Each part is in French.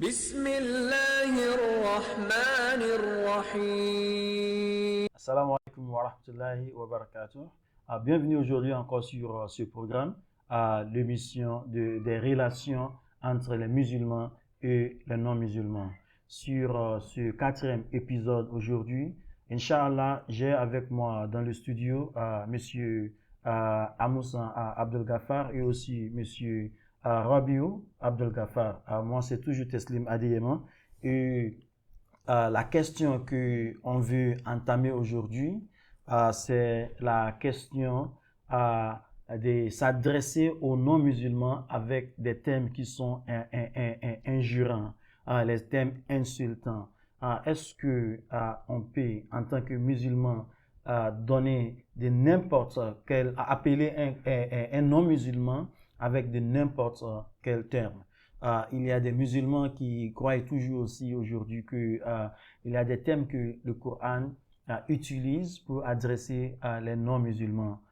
بسم الله الرحمن الرحيم. Assalamu alaikum wa rahmatullahi wa barakatuh. Bienvenue aujourd'hui encore sur ce programme, l'émission des relations entre les musulmans et les non-musulmans. Sur ce quatrième épisode aujourd'hui, Inch'Allah, j'ai avec moi dans le studio Monsieur Amoussa Abdel Ghaffar et aussi Monsieur Rabiou Abdel Ghaffar. Moi, c'est toujours Teslim Adeyema. Et la question qu'on veut entamer aujourd'hui, c'est la question de s'adresser aux non-musulmans avec des thèmes qui sont injuriants, les thèmes insultants. Est-ce qu'on peut, en tant que musulman, donner de n'importe quel, appeler un non-musulman avec de n'importe quel terme? Il y a des musulmans qui croient toujours aussi aujourd'hui qu'il y a des thèmes que le Coran utilise pour adresser les non-musulmans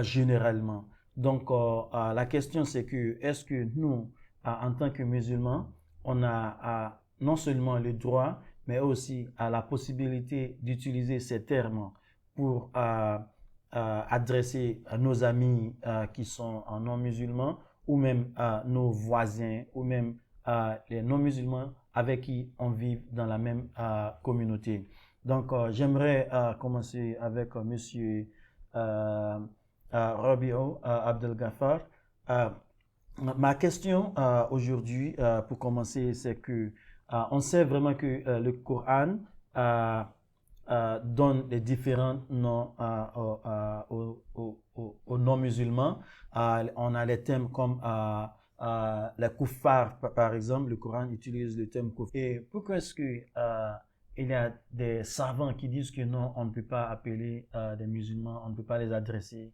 généralement. Donc, la question c'est que est-ce que nous, en tant que musulmans, on a non seulement le droit, mais aussi la possibilité d'utiliser ces termes pour adresser à nos amis qui sont non-musulmans, ou même nos voisins, ou même les non-musulmans avec qui on vit dans la même communauté. Donc, j'aimerais commencer avec Monsieur Rabiou Abdel Ghaffar. Ma question aujourd'hui, pour commencer, c'est que on sait vraiment que le Coran donne les différents noms aux non-musulmans. On a les thèmes comme les kuffar, par exemple. Le Coran utilise le terme kuffar. Et pourquoi est-ce que il y a des savants qui disent que non, on ne peut pas appeler des musulmans, on ne peut pas les adresser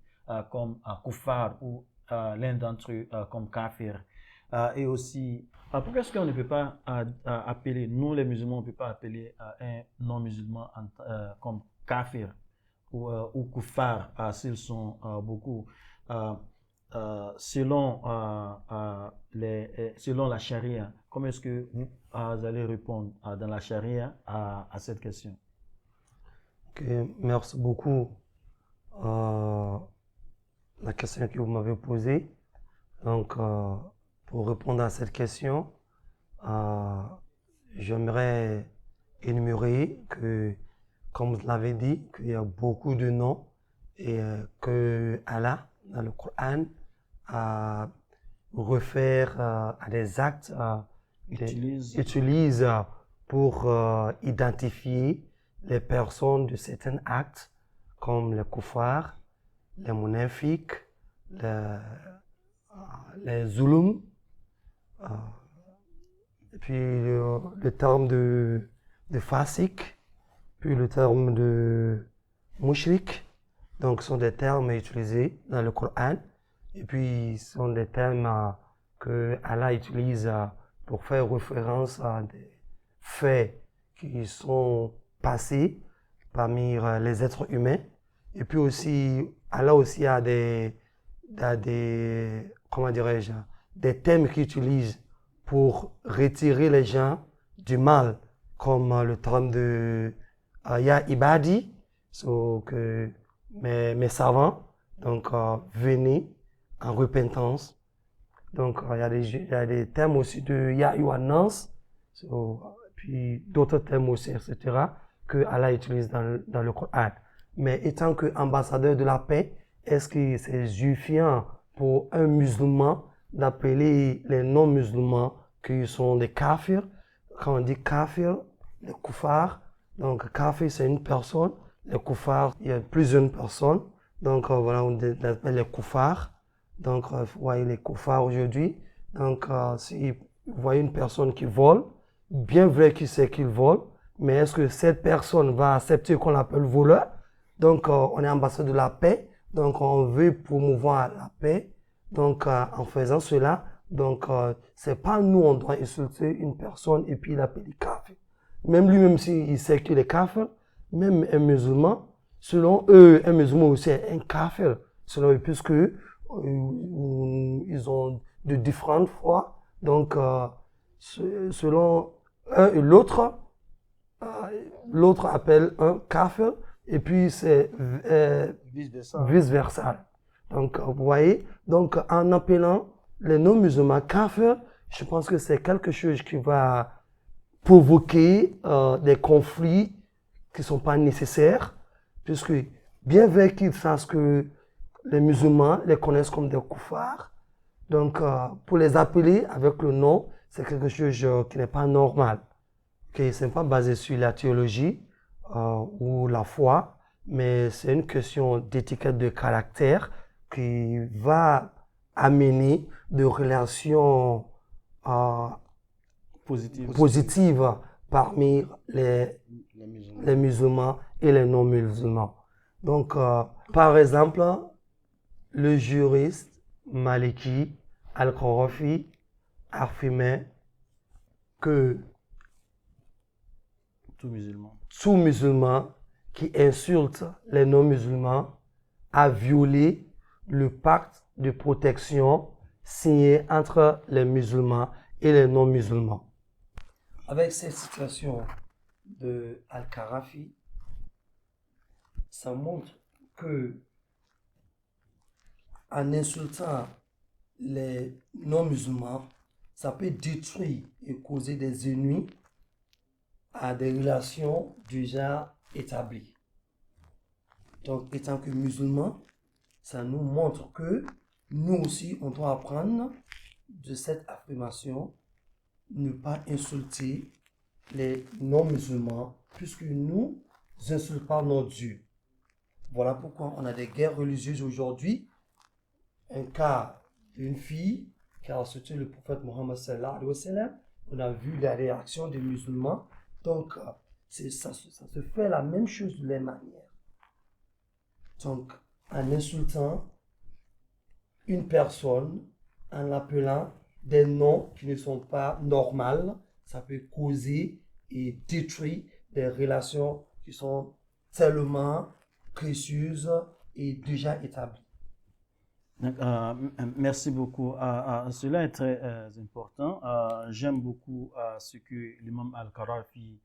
comme kuffar ou l'un d'entre eux comme kafir. Et aussi, pourquoi est-ce qu'on ne peut pas appeler, nous les musulmans, on ne peut pas appeler un non-musulman comme kafir ou kuffar s'ils sont beaucoup selon la charia? Comment est-ce que vous allez répondre dans la charia à cette question? Ok, merci beaucoup la question que vous m'avez posée. Donc, pour répondre à cette question, j'aimerais énumérer que, comme vous l'avez dit, qu'il y a beaucoup de noms et que Allah, dans le Coran, réfère à des actes utilise pour identifier les personnes de certains actes, comme les kuffars, les munafiques, les zulum, puis le terme de fasik, puis le terme de mushrik. Donc, ce sont des termes utilisés dans le Coran. Et puis, ce sont des termes que Allah utilise pour faire référence à des faits qui sont passés parmi les êtres humains. Et puis aussi, Allah aussi a des comment dirais-je, des thèmes qu'il utilise pour retirer les gens du mal, comme le terme de Ya Ibadi, que mes savants, donc venez en repentance. Donc il y a des thèmes aussi de Ya Yuannas, puis d'autres thèmes aussi, etc., que Allah utilise dans le Coran. Mais étant qu'ambassadeur de la paix, est-ce que c'est justifiant pour un musulman d'appeler les non-musulmans qui sont des kafirs? Quand on dit kafir, les kuffars, donc kafir c'est une personne, les kuffars, il y a plusieurs personnes, donc voilà, on appelle les kuffars. Donc vous voyez les kuffars aujourd'hui, donc si vous voyez une personne qui vole, bien vrai qu'il sait qu'il vole, mais est-ce que cette personne va accepter qu'on l'appelle voleur? Donc on est ambassadeur de la paix, donc on veut promouvoir la paix. Donc, en faisant cela, donc, c'est pas nous, on doit insulter une personne et puis l'appeler kafir. Même lui-même s'il sait qu'il est kafir, même un musulman, selon eux, un musulman aussi est un kafir, selon eux, puisque ils ont de différentes foi. Donc, selon un et l'autre, l'autre appelle un kafir, et puis c'est vice-versa. Donc, vous voyez, donc en appelant les non-musulmans kafirs, je pense que c'est quelque chose qui va provoquer des conflits qui ne sont pas nécessaires, puisque bien vrai qu'ils sachent que les musulmans les connaissent comme des koufars, donc pour les appeler avec le nom, c'est quelque chose qui n'est pas normal. Okay, ce n'est pas basé sur la théologie ou la foi, mais c'est une question d'étiquette de caractère qui va amener des relations positives parmi les musulmans et les non-musulmans. Donc, par exemple, le juriste Maliki Al-Kharafi affirmait que tout musulman qui insulte les non-musulmans a violé le pacte de protection signé entre les musulmans et les non-musulmans. Avec cette situation de Al-Kharafi, ça montre que en insultant les non-musulmans, ça peut détruire et causer des ennuis à des relations déjà établies. Donc, étant que musulmans, ça nous montre que nous aussi, on doit apprendre de cette affirmation, ne pas insulter les non-musulmans, puisque nous insultons pas nos dieux. Voilà pourquoi on a des guerres religieuses aujourd'hui. Un cas d'une fille qui a insulté le prophète Mohammed sallallahu alayhi wa sallam. On a vu la réaction des musulmans. Donc, ça se fait la même chose de la manière. Donc, en insultant une personne, en l'appelant des noms qui ne sont pas normaux, ça peut causer et détruire des relations qui sont tellement précieuses et déjà établies. Donc, merci beaucoup. Cela est très important. J'aime beaucoup ce que l'imam Al-Kharafi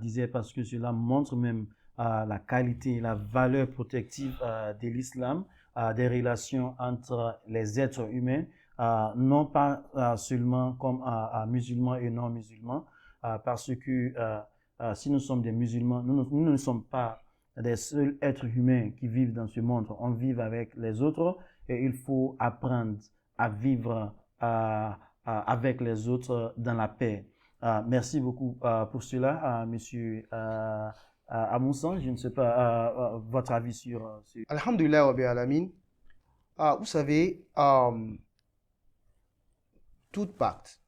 disait parce que cela montre même la qualité, la valeur protective de l'islam, des relations entre les êtres humains, non pas seulement comme musulmans et non musulmans, parce que si nous sommes des musulmans, nous ne sommes pas des seuls êtres humains qui vivent dans ce monde. On vit avec les autres. Et il faut apprendre à vivre avec les autres dans la paix. Merci beaucoup pour cela, monsieur Amoussan. Je ne sais pas votre avis sur... Alhamdulillah Rabbil Alamin. Vous savez, tout pacte,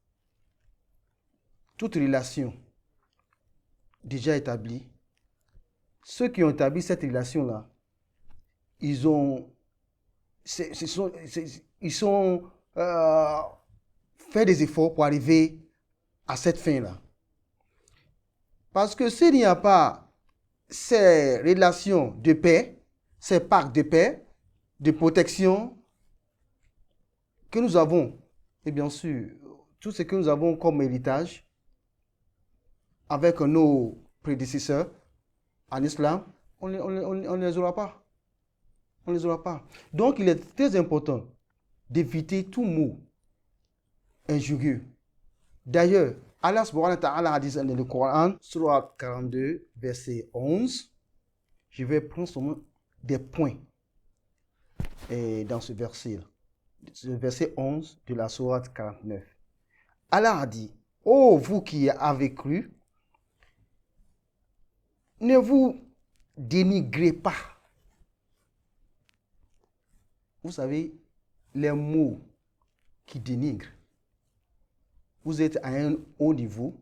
toute relation déjà établie, ceux qui ont établi cette relation-là, ils ont fait des efforts pour arriver à cette fin-là. Parce que s'il n'y a pas ces relations de paix, ces pactes de paix, de protection que nous avons, et bien sûr, tout ce que nous avons comme héritage avec nos prédécesseurs en islam, on ne les aura pas. On ne les aura pas. Donc, il est très important d'éviter tout mot injurieux. D'ailleurs, Allah subhanahu wa ta'ala a dit dans le Coran, Surah 42, verset 11, je vais prendre seulement des points dans ce verset-là. Le verset 11 de la Surah 49. Allah a dit, ô vous qui avez cru, ne vous dénigrez pas. Vous savez, les mots qui dénigrent. Vous êtes à un haut niveau,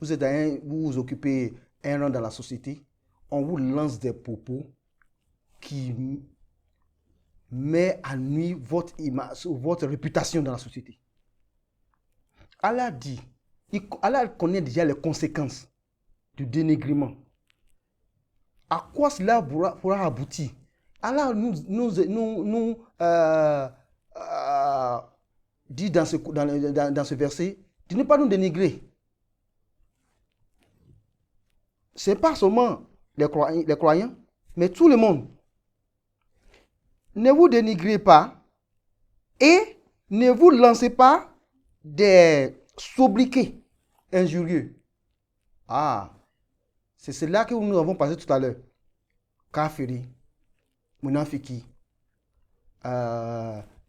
vous occupez un rang dans la société, on vous lance des propos qui mettent à nuit votre image, votre réputation dans la société. Allah dit, Allah connaît déjà les conséquences du dénigrement. À quoi cela pourra aboutir? Allah nous dit dans ce verset, de ne pas nous dénigrer. Ce n'est pas seulement les croyants, mais tout le monde. Ne vous dénigrez pas et ne vous lancez pas des sobriquets injurieux. Ah, c'est cela que nous avons passé tout à l'heure. Kafiri, Munafiki,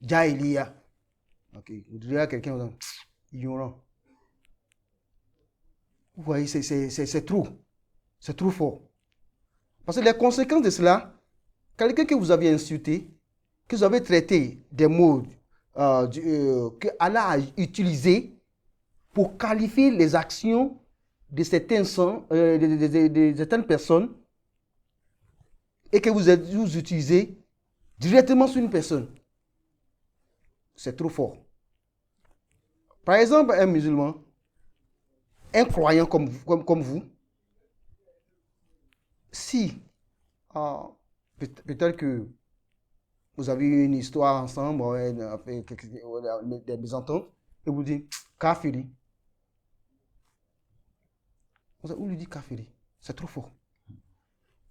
Jahiliya. Ok, vous direz à quelqu'un, ignorant. Vous voyez, c'est trop. C'est trop fort. Parce que les conséquences de cela, quelqu'un que vous avez insulté, que vous avez traité des mots que Allah a utilisés pour qualifier les actions de certaines personnes et que vous utilisez directement sur une personne. C'est trop fort. Par exemple, un musulman, un croyant comme vous, si peut-être que vous avez eu une histoire ensemble, des mésententes, et vous dites kafiri. Vous lui dites kafiri. C'est trop fort.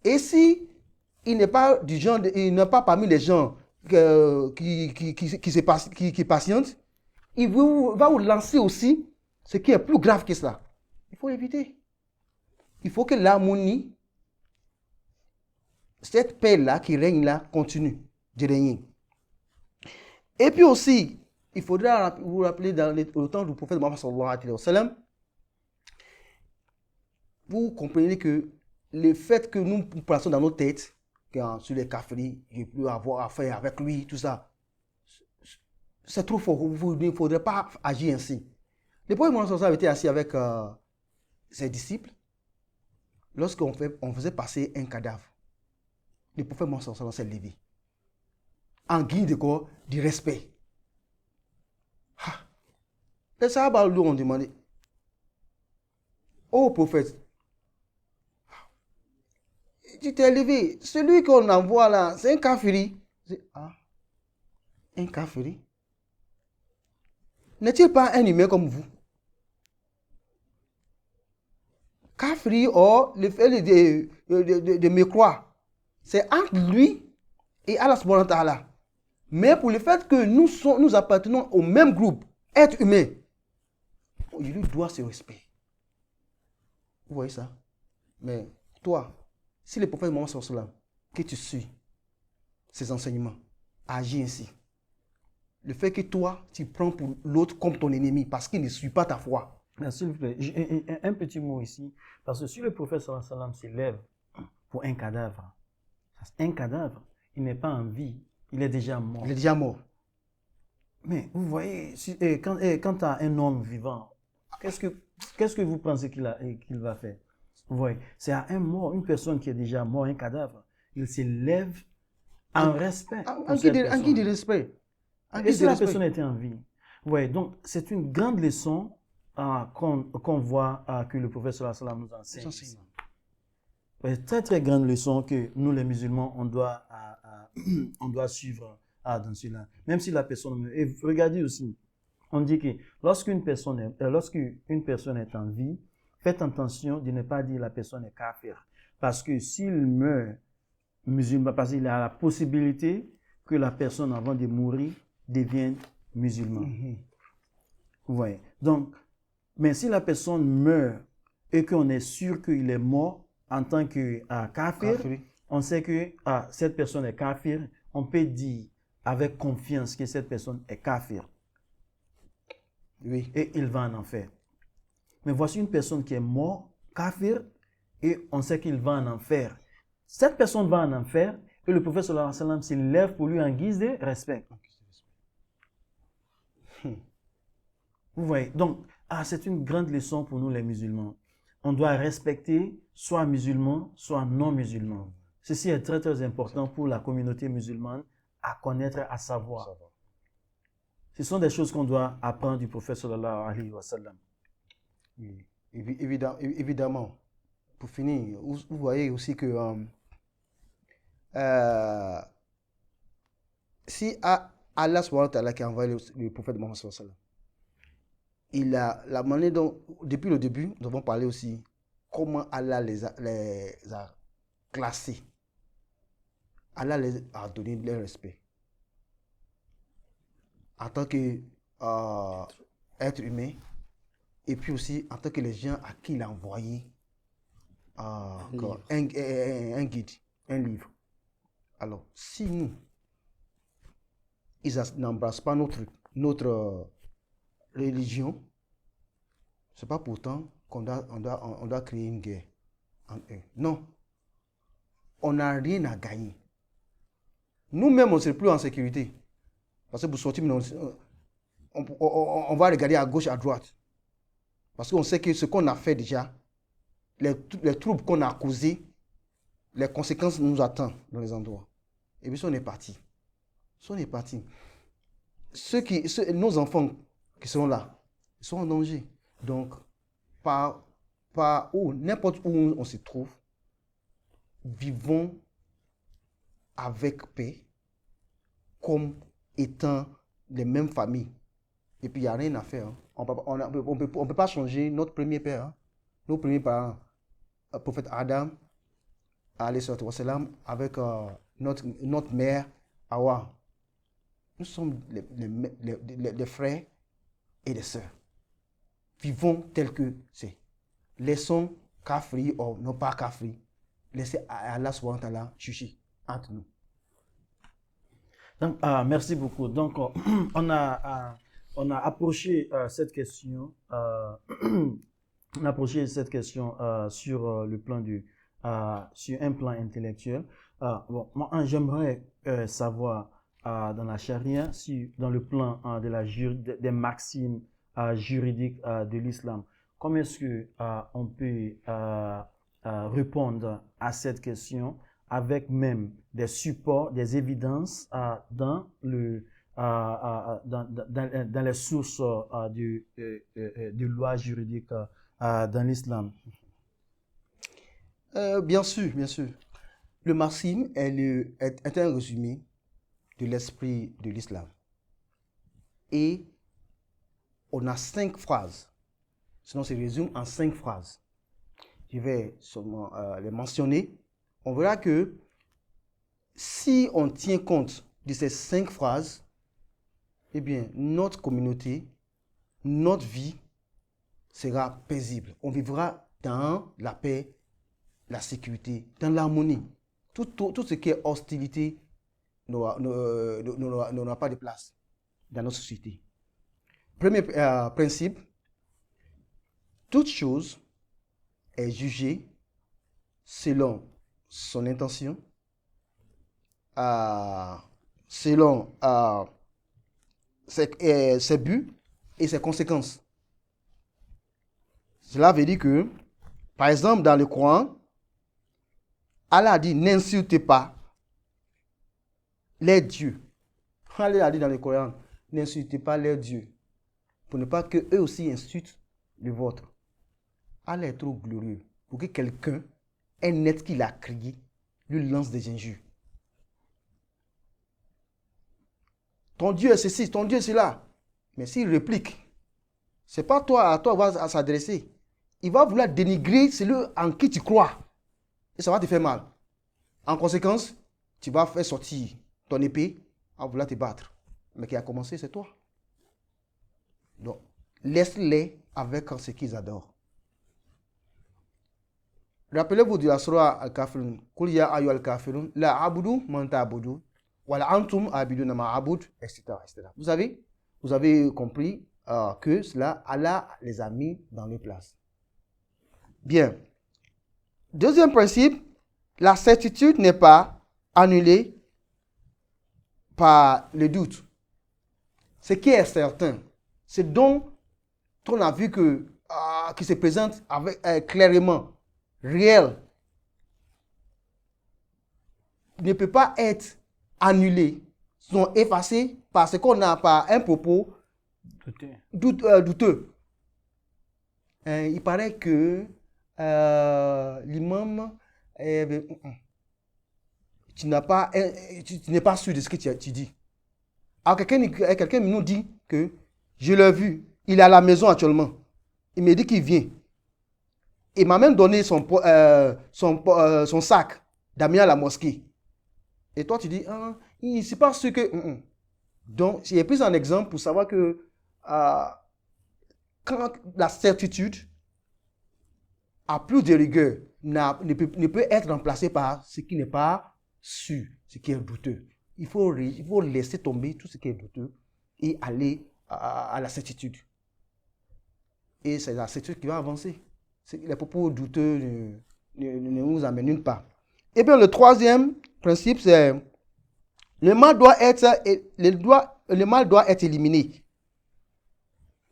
Et si il n'est pas du genre, il n'est pas parmi les gens qui patientent, il va vous lancer aussi ce qui est plus grave que cela. Il faut éviter. Il faut que l'harmonie, cette paix-là qui règne là, continue de régner. Et puis aussi, il faudra vous rappeler dans le temps du prophète Mohammed sallallahu alayhi wa sallam, vous comprenez que le fait que nous plaçons dans nos têtes que sur les kafiris, je ne peux plus avoir affaire avec lui, tout ça, c'est trop fort. Il ne faudrait pas agir ainsi. Le prophète Mohammed sallallahu alayhi wa sallam était assis avec ses disciples lorsqu'on faisait passer un cadavre. Le prophète Mohammed sallallahu alayhi wa sallam s'est levé en guise de quoi? Du respect. Les Sahaba lui ont demandé, oh prophète, tu t'es levé, celui qu'on envoie là, c'est un kafiri. Un kafiri? N'est-il pas un humain comme vous? Kafiri, le fait de me croire, c'est entre lui et Allah subhanahu wa ta'ala. Mais pour le fait que nous appartenons au même groupe, être humain, il lui doit ce respect. Vous voyez ça? Mais toi, si le prophète Mohammed sallallahu alayhi wa sallam, que tu suis ses enseignements, agis ainsi. Le fait que toi, tu prends pour l'autre comme ton ennemi parce qu'il ne suit pas ta foi. S'il vous plaît, un petit mot ici. Parce que si le prophète sallallahu alayhi wa sallam s'élève pour un cadavre, il n'est pas en vie, il est déjà mort. Il est déjà mort. Mais vous voyez, quand tu as un homme vivant, qu'est-ce que vous pensez qu'il va faire? Vous voyez, c'est à un mort, une personne qui est déjà mort, un cadavre, il s'élève en respect. En guise de respect. Et si la personne était en vie? Vous voyez, donc c'est une grande leçon qu'on voit que le prophète sallallahu alayhi wa sallam nous enseigne. Très très grande leçon que nous les musulmans on doit suivre dans cela. Même si la personne meurt. Et regardez aussi, on dit que lorsqu'une personne est en vie, faites attention de ne pas dire la personne est kafir. Parce que s'il meurt musulman, parce qu'il a la possibilité que la personne avant de mourir devienne musulman. Vous voyez. Donc, mais si la personne meurt et qu'on est sûr qu'il est mort en tant que kafir, on sait que cette personne est kafir, on peut dire avec confiance que cette personne est kafir. Oui. Et il va en enfer. Mais voici une personne qui est morte, kafir, et on sait qu'il va en enfer. Cette personne va en enfer et le prophète sallallahu alayhi wa sallam s'élève pour lui en guise de respect. Vous voyez, donc, c'est une grande leçon pour nous les musulmans. On doit respecter soit musulmans, soit non musulmans. Ceci est très très important pour la communauté musulmane à connaître, à savoir. Ce sont des choses qu'on doit apprendre du prophète sallallahu alayhi wa sallam. Oui, évidemment. Pour finir, vous voyez aussi que si Allah subhanahu wa ta'ala qui a envoyé le prophète Mohammed sallallahu alayhi wa sallam, la manière dont, depuis le début, nous avons parlé aussi comment Allah les a classés. Allah les a donné leur respect. En tant que être humain, et puis aussi en tant que les gens à qui il a envoyé un guide, un livre. Alors, si nous, ils n'embrassent pas notre religion, ce n'est pas pourtant qu'on doit créer une guerre entre eux. Non. On n'a rien à gagner. Nous-mêmes, on ne serait plus en sécurité. Parce que pour sortir, on va regarder à gauche, à droite. Parce qu'on sait que ce qu'on a fait déjà, les troubles qu'on a causés, les conséquences nous attendent dans les endroits. Et puis, si on est parti. Nos enfants qui sont là, ils sont en danger. Donc, n'importe où on se trouve, vivons avec paix, comme étant les mêmes familles. Et puis, il n'y a rien à faire. Hein. On ne peut pas changer notre premier père, hein. Nos premiers parents, le prophète Adam, avec notre mère, Hawa. Nous sommes les frères et les sœurs. Vivons tels que c'est. Laissons kafri ou non pas kafri. Laissez Allah subhanahu wa ta'ala juger entre nous. Donc, merci beaucoup. Donc, on a approché cette question, sur le plan sur un plan intellectuel. Bon, moi, j'aimerais savoir dans la charia, si dans le plan des maximes juridiques de l'islam, comment est-ce que on peut répondre à cette question avec même des supports, des évidences dans les sources de lois juridiques dans l'islam. Bien sûr. Le maxime est un résumé de l'esprit de l'islam. Et on a 5 phrases. Sinon, c'est résumé en 5 phrases. Je vais seulement les mentionner. On verra que si on tient compte de ces 5 phrases, eh bien, notre communauté, notre vie sera paisible. On vivra dans la paix, la sécurité, dans l'harmonie. Tout ce qui est hostilité n'aura pas de place dans notre société. Premier principe, toute chose est jugée selon son intention, selon ses buts et ses conséquences. Cela veut dire que, par exemple, dans le Coran, Allah a dit n'insultez pas les dieux. Allah a dit dans le Coran, n'insultez pas les dieux, pour ne pas qu'eux aussi insultent le vôtre. Allah est trop glorieux pour que quelqu'un, un être qu'il a créé, lui lance des injures. Ton Dieu est ceci, ton Dieu est cela. Mais s'il réplique, c'est pas à toi il va s'adresser. Il va vouloir dénigrer celui en qui tu crois. Et ça va te faire mal. En conséquence, tu vas faire sortir ton épée en vouloir te battre. Mais qui a commencé, c'est toi. Donc, laisse-les avec ce qu'ils adorent. Rappelez-vous de la surah Al-Kafirun. Kul ya ayyuha al-kafirun, la abudu man ta'budu, wa la antum abiduna ma abud, etc., etc. Vous avez compris que cela, Allah les a mis dans les places. Bien. Deuxième principe, la certitude n'est pas annulée par le doute. Ce qui est certain, c'est dont on a vu qui se présente clairement, réel, ne peut pas être annulé, sont effacés parce qu'on a par un propos douteux. Il paraît que l'imam, tu n'es pas sûr de ce que tu dis. Alors quelqu'un nous dit que je l'ai vu, il est à la maison actuellement. Il me dit qu'il vient. Il m'a même donné son sac d'amener à la mosquée. Et toi, tu dis, ah, c'est pas ce que... Donc, j'ai pris un exemple pour savoir que quand la certitude a plus de rigueur, ne peut être remplacée par ce qui n'est pas sûr, ce qui est douteux. Il faut laisser tomber tout ce qui est douteux et aller à la certitude. Et c'est la certitude qui va avancer. Les propos douteux ne nous amènent nulle part. Et bien, le troisième principe, c'est le mal doit être éliminé.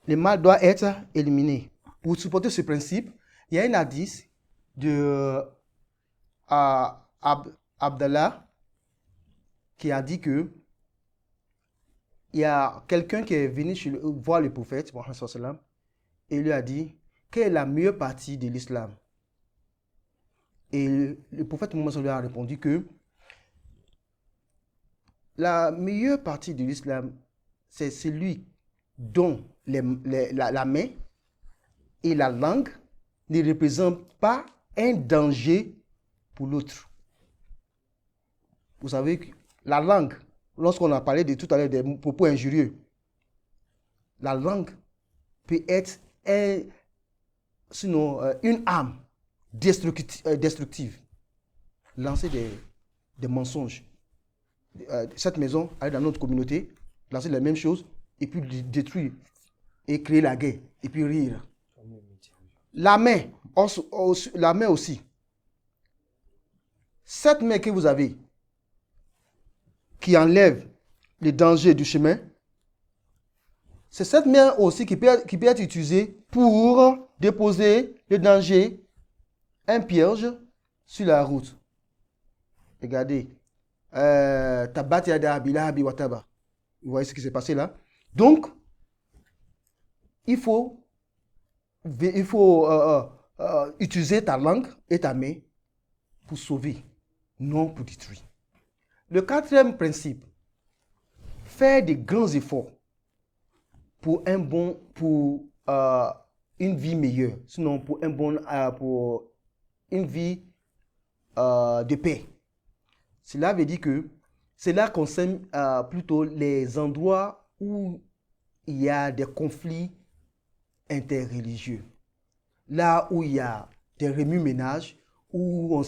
Le mal doit être éliminé. Pour supporter ce principe, il y a un hadith de Abdallah qui a dit que il y a quelqu'un qui est venu voir le prophète Mohammed sallallahu alayhi wa sallam, et lui a dit quelle est la meilleure partie de l'islam. Et le prophète Mohammed sallallahu alayhi wa sallam a répondu que la meilleure partie de l'islam, c'est celui dont la main et la langue ne représentent pas un danger pour l'autre. Vous savez que la langue, lorsqu'on a parlé de tout à l'heure des propos injurieux, la langue peut être une arme destructive. Lancer des mensonges. Cette maison, aller dans notre communauté, lancer la même chose, et puis détruire, et créer la guerre, et puis rire. La main aussi. Cette main que vous avez, qui enlève les dangers du chemin, c'est cette main aussi qui peut être utilisée pour déposer le danger, un piège sur la route. Regardez. Tabat yada bilabi wataba. Vous voyez ce qui s'est passé là? Donc, il faut utiliser ta langue et ta main pour sauver, non pour détruire. Le quatrième principe, faire de grands efforts pour une vie meilleure, sinon pour une vie de paix. Cela veut dire que cela concerne plutôt les endroits où il y a des conflits interreligieux. Là où il y a des remue-ménages, où on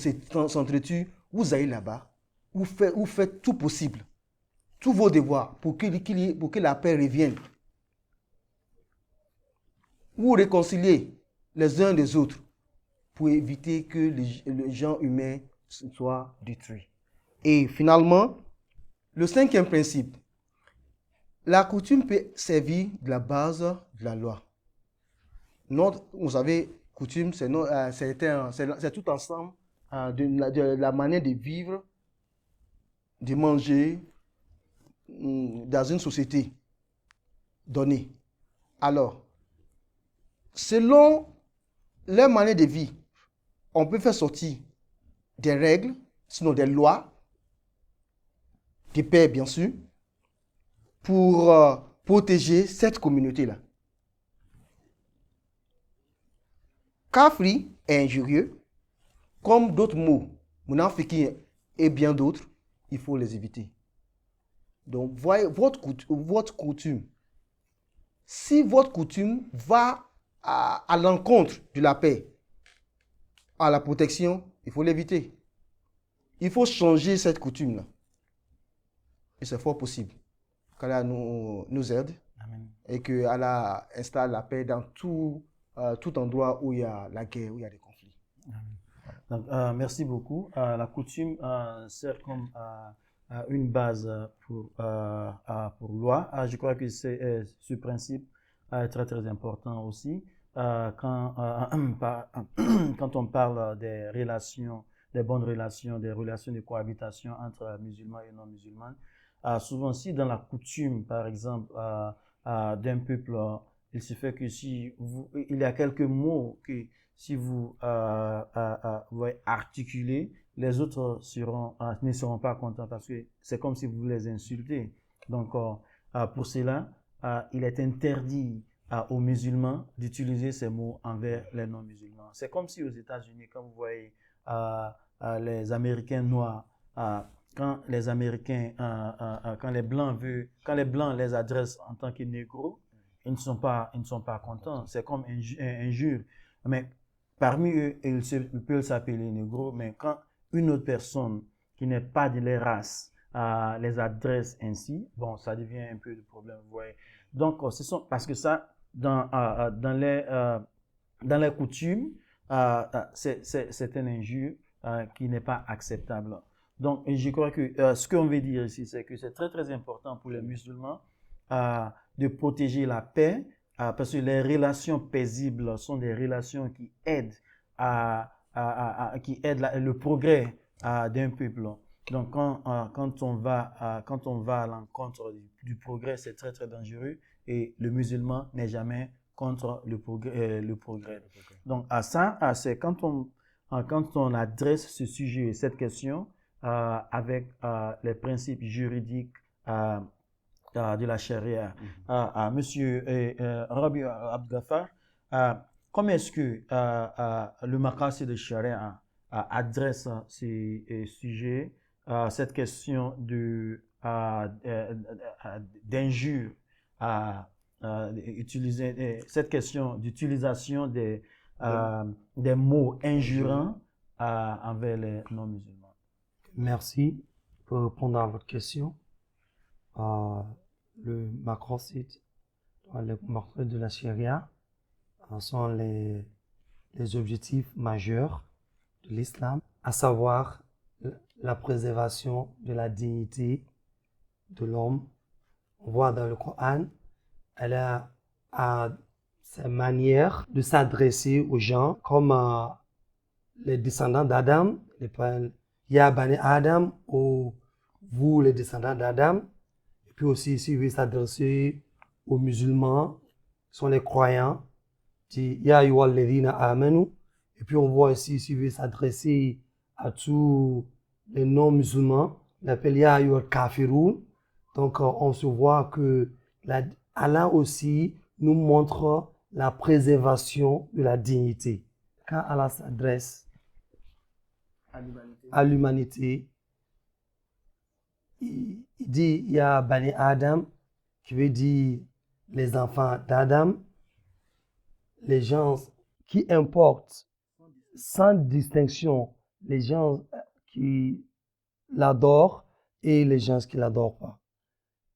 s'entretue, vous allez là-bas, vous faites tout possible, tous vos devoirs pour que la paix revienne. Vous réconciliez les uns des autres pour éviter que les gens humains soient détruits. Et finalement, le cinquième principe, la coutume peut servir de la base de la loi. Vous savez, coutume, c'est tout ensemble de la manière de vivre, de manger dans une société donnée. Alors, selon leur manière de vie, on peut faire sortir des règles, sinon des lois, des paix bien sûr, pour protéger cette communauté-là. Kafri est injurieux, comme d'autres mots, munafiki et bien d'autres, il faut les éviter. Donc, voyez votre coutume. Si votre coutume va à l'encontre de la paix, à la protection, il faut l'éviter. Il faut changer cette coutume-là. Et c'est fort possible qu'Allah nous aide. Amen. Et qu'Allah installe la paix dans tout endroit où il y a la guerre, où il y a des conflits. Donc, merci beaucoup. La coutume sert comme une base pour loi. Je crois que ce principe est très très important aussi. Quand on parle des relations, des bonnes relations, des relations de cohabitation entre musulmans et non-musulmans, souvent si dans la coutume, par exemple, d'un peuple, il se fait que il y a quelques mots que si vous articulez, les autres ne seront pas contents parce que c'est comme si vous les insultez. Donc, pour cela, il est interdit aux musulmans d'utiliser ces mots envers les non-musulmans. C'est comme si aux États-Unis, quand vous voyez les Américains noirs, quand les Américains, quand les Blancs les adressent en tant que négros, ils ne sont pas contents. C'est comme injure. Mais parmi eux, ils peuvent s'appeler négros, mais quand une autre personne qui n'est pas de leur race les adresse ainsi, bon, ça devient un peu de problème, vous voyez. Donc, parce que ça, dans les coutumes, c'est une injure qui n'est pas acceptable. Donc, je crois que ce qu'on veut dire ici, c'est que c'est très, très important pour les musulmans de protéger la paix, parce que les relations paisibles sont des relations qui aident le progrès d'un peuple. Donc, quand on va à l'encontre du progrès, c'est très, très dangereux et le musulman n'est jamais contre le progrès. Donc, c'est quand on adresse ce sujet, cette question, avec les principes juridiques de la charia. Monsieur Rabi Abdghafar, comment est-ce que le maqasid de charia adresse ces sujets, cette question d'injure, cette question d'utilisation des mots injuriants envers les non-musulmans? Merci pour répondre à votre question. Le maqasid, le maqasid de la charia sont les objectifs majeurs de l'islam, à savoir la préservation de la dignité de l'homme. On voit dans le Coran, elle a sa manière de s'adresser aux gens comme les descendants d'Adam, Ya Bani Adam, ou vous les descendants d'Adam. Et puis aussi ici, il veut s'adresser aux musulmans, qui sont les croyants, dit Ya ayyuhal ladhina amanu. Et puis on voit ici, il veut s'adresser à tous les non-musulmans, il appelle Ya ayyuhal kafirun. Donc on se voit que Allah aussi nous montre la préservation de la dignité. Quand Allah s'adresse à l'humanité, il dit Ya Bani Adam, qui veut dire les enfants d'Adam, les gens qui importent sans distinction, les gens qui l'adorent et les gens qui ne l'adorent pas.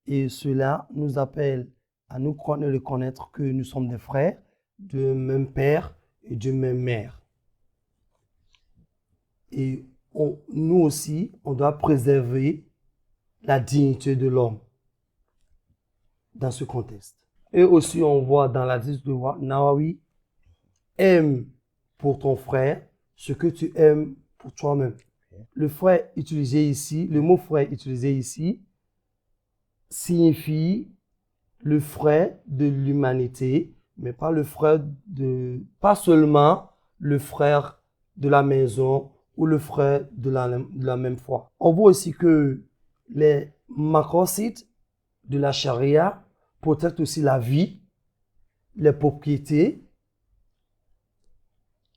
Et cela nous appelle à nous reconnaître que nous sommes des frères, de même père et de même mère. Et nous aussi, on doit préserver la dignité de l'homme dans ce contexte. Et aussi, on voit dans la hadith de Nawawi, aime pour ton frère ce que tu aimes pour toi-même. Le frère utilisé ici, le mot frère utilisé ici, signifie le frère de l'humanité, mais pas pas seulement le frère de la maison ou le frère de la même foi. On voit aussi que les maqasid de la charia protègent aussi la vie, les propriétés,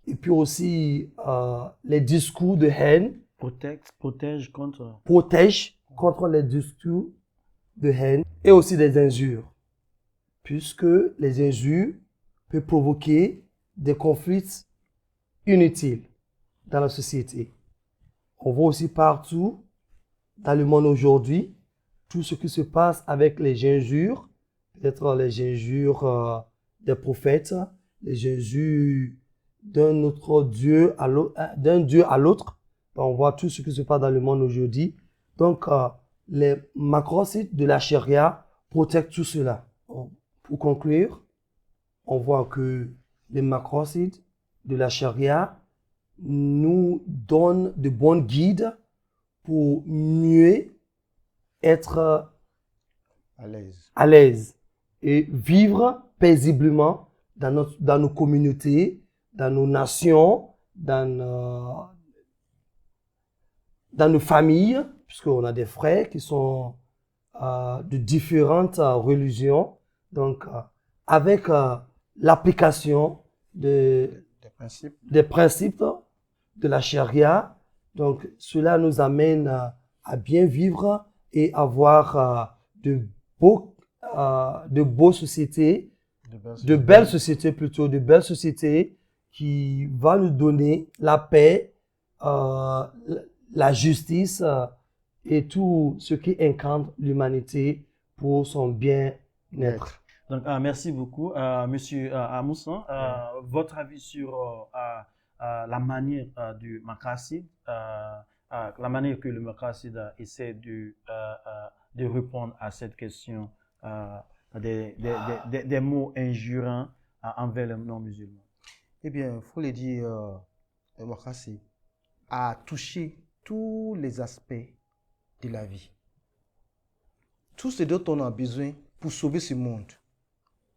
et puis aussi les discours de haine. Protège contre les discours de haine et aussi des injures, puisque les injures peuvent provoquer des conflits inutiles dans la société. On voit aussi partout dans le monde aujourd'hui tout ce qui se passe avec les injures, peut-être les injures des prophètes, les injures d'un autre Dieu d'un Dieu à l'autre. On voit tout ce qui se passe dans le monde aujourd'hui. Donc, les maqasid de la charia protègent tout cela. Pour conclure, on voit que les maqasid de la charia nous donnent de bons guides pour mieux être à l'aise et vivre paisiblement dans nos communautés, dans nos nations, dans nos familles, puisqu'on a des frères qui sont de différentes religions. Donc, avec l'application Des principes. des principes de la charia. Donc, cela nous amène à bien vivre et avoir de beaux sociétés, de belles sociétés plutôt, de belles sociétés qui vont nous donner la paix, la justice et tout ce qui incarne l'humanité pour son bien-être. Donc, merci beaucoup, Monsieur Amoussan. Votre avis sur la manière du Maqasid, la manière que le Maqasid essaie de répondre à cette question des mots injuriants envers les non-musulmans. Eh bien, il faut le dire, le Maqasid a touché tous les aspects de la vie. Tout ce dont on a besoin pour sauver ce monde.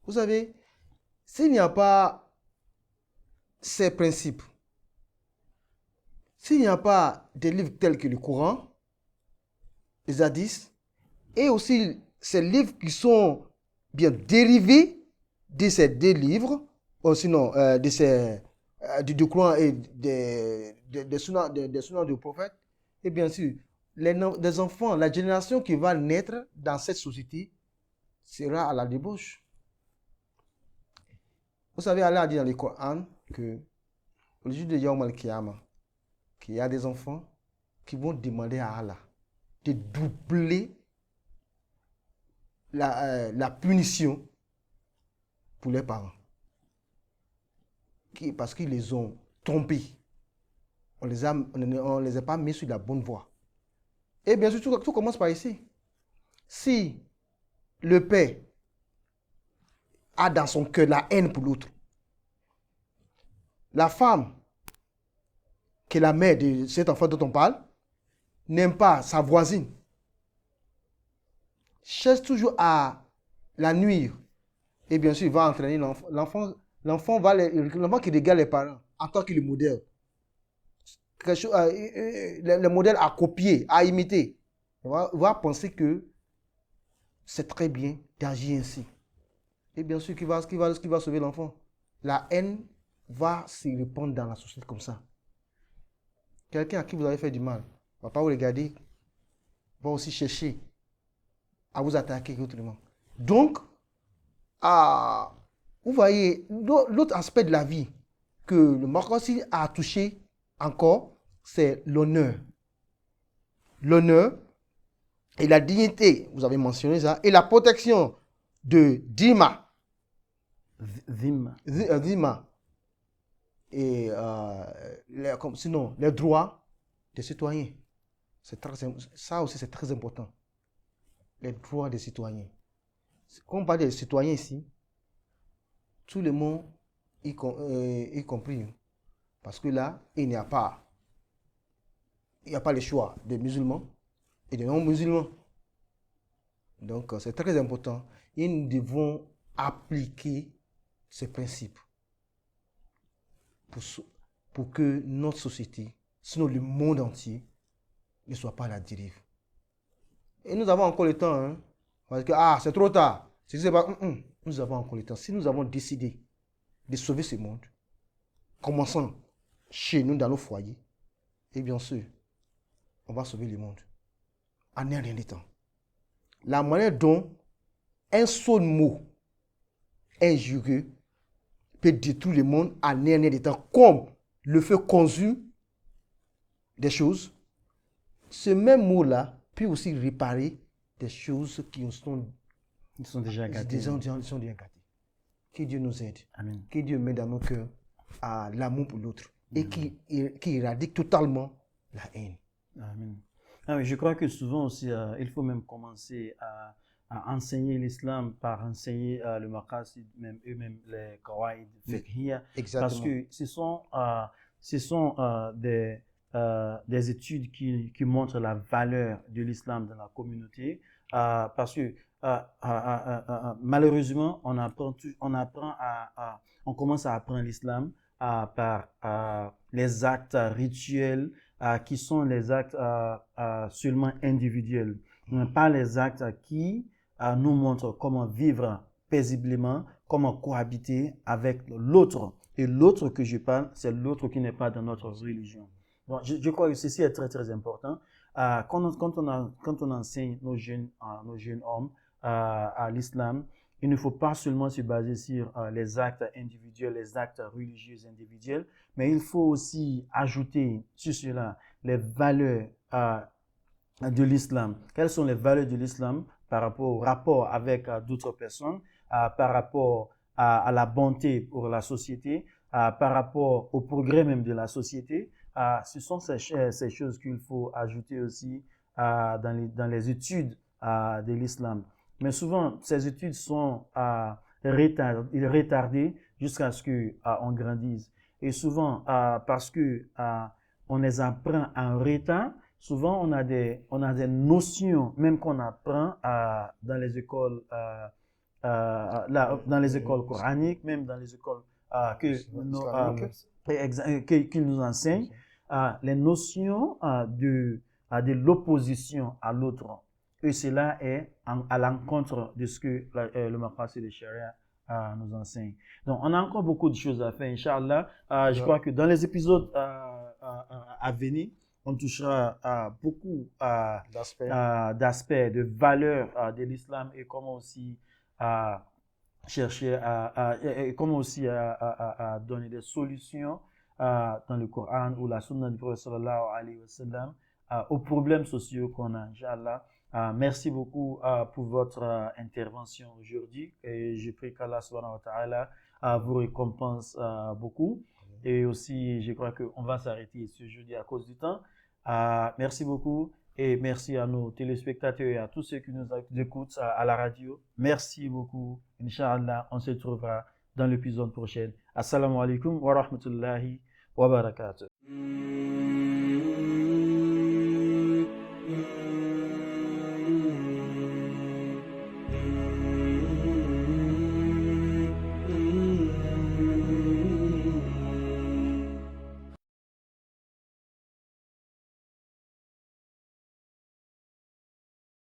Vous savez, s'il n'y a pas ces principes, s'il n'y a pas des livres tels que le Coran, les hadiths, et aussi ces livres qui sont bien dérivés de ces deux livres, ou sinon du Coran et des sunnahs du prophète, et bien sûr, les enfants, la génération qui va naître dans cette société sera à la débauche. Vous savez, Allah a dit dans le Coran que au jour de Yawm al-Qiyamah, qu'il y a des enfants qui vont demander à Allah de doubler la punition pour les parents. Parce qu'ils les ont trompés. On les a pas mis sur la bonne voie. Et bien sûr, tout commence par ici. Si le père a dans son cœur la haine pour l'autre, la femme, qui est la mère de cet enfant dont on parle, n'aime pas sa voisine, cherche toujours à la nuire, et bien sûr, il va entraîner l'enfant qui regarde les parents en tant que le modèle. Le modèle à copier, à imiter. Il va penser que c'est très bien d'agir ainsi. Et bien sûr, ce qui va sauver l'enfant? La haine va se répandre dans la société comme ça. Quelqu'un à qui vous avez fait du mal ne va pas vous regarder, va aussi chercher à vous attaquer autrement. Donc, vous voyez, l'autre aspect de la vie que le Maqasid a touché encore, c'est l'honneur. L'honneur et la dignité, vous avez mentionné ça, et la protection de Dhimma. Et sinon, les droits des citoyens. Ça aussi, c'est très important. Les droits des citoyens. Quand on parle des citoyens ici, tout le monde, y compris, parce que là, il n'y a pas le choix des musulmans et des non-musulmans. Donc, c'est très important. Et nous devons appliquer ces principes pour que notre société, sinon le monde entier, ne soit pas à la dérive. Et nous avons encore le temps, hein, parce que c'est trop tard. Nous avons encore le temps. Si nous avons décidé de sauver ce monde, commençons chez nous, dans nos foyers, et bien sûr, on va sauver le monde en un rien de temps. La manière dont un seul mot injurieux peut détruire le monde en un rien de temps, comme le feu consume des choses, ce même mot-là peut aussi réparer des choses qui sont déjà gâtés. Sont déjà gâtés. Que Dieu nous aide. Amen. Que Dieu mette dans nos cœurs à l'amour pour l'autre et qui éradique totalement la haine. Amen. Ah oui, je crois que souvent aussi, il faut même commencer à enseigner l'islam par enseigner le Maqasid, même eux-mêmes les Qawaid fiqhiyya. Exactement. Parce que ce sont des études qui montrent la valeur de l'islam dans la communauté. Parce que malheureusement, on commence à apprendre l'islam par les actes rituels qui sont les actes seulement individuels, pas les actes qui nous montrent comment vivre paisiblement, comment cohabiter avec l'autre. Et l'autre que je parle, c'est l'autre qui n'est pas dans notre religion. Donc, je crois que ceci est très, très important. Quand on enseigne nos jeunes hommes à l'islam, il ne faut pas seulement se baser sur les actes individuels, les actes religieux individuels, mais il faut aussi ajouter sur cela les valeurs de l'islam. Quelles sont les valeurs de l'islam par rapport au rapport avec d'autres personnes, par rapport à la bonté pour la société, par rapport au progrès même de la société. Ce sont ces choses qu'il faut ajouter aussi dans les études de l'islam. Mais souvent, ces études sont retardées jusqu'à ce qu'on grandisse. Et souvent, parce que on les apprend en retard, souvent on a des notions, même qu'on apprend dans les écoles, dans les écoles coraniques, même dans les écoles qu'ils nous enseignent, les notions de l'opposition à l'autre. Et cela est à l'encontre de ce que le maqasid de Sharia nous enseigne. Donc, on a encore beaucoup de choses à faire, Inch'Allah. Je crois que dans les épisodes à venir, on touchera beaucoup d'aspects, de valeurs de l'islam et comment aussi chercher comment aussi à donner des solutions dans le Coran ou la Sunna du Prophète sallallahu alayhi wa sallam aux problèmes sociaux qu'on a, Inch'Allah. Merci beaucoup pour votre intervention aujourd'hui et je prie qu'Allah subhanahu wa ta'ala vous récompense beaucoup. Et aussi, je crois qu'on va s'arrêter ce jeudi à cause du temps. Merci beaucoup et merci à nos téléspectateurs et à tous ceux qui nous écoutent à la radio. Merci beaucoup. Inch'Allah, on se retrouvera dans l'épisode prochain. Assalamu alaikum wa rahmatullahi wa barakatuh.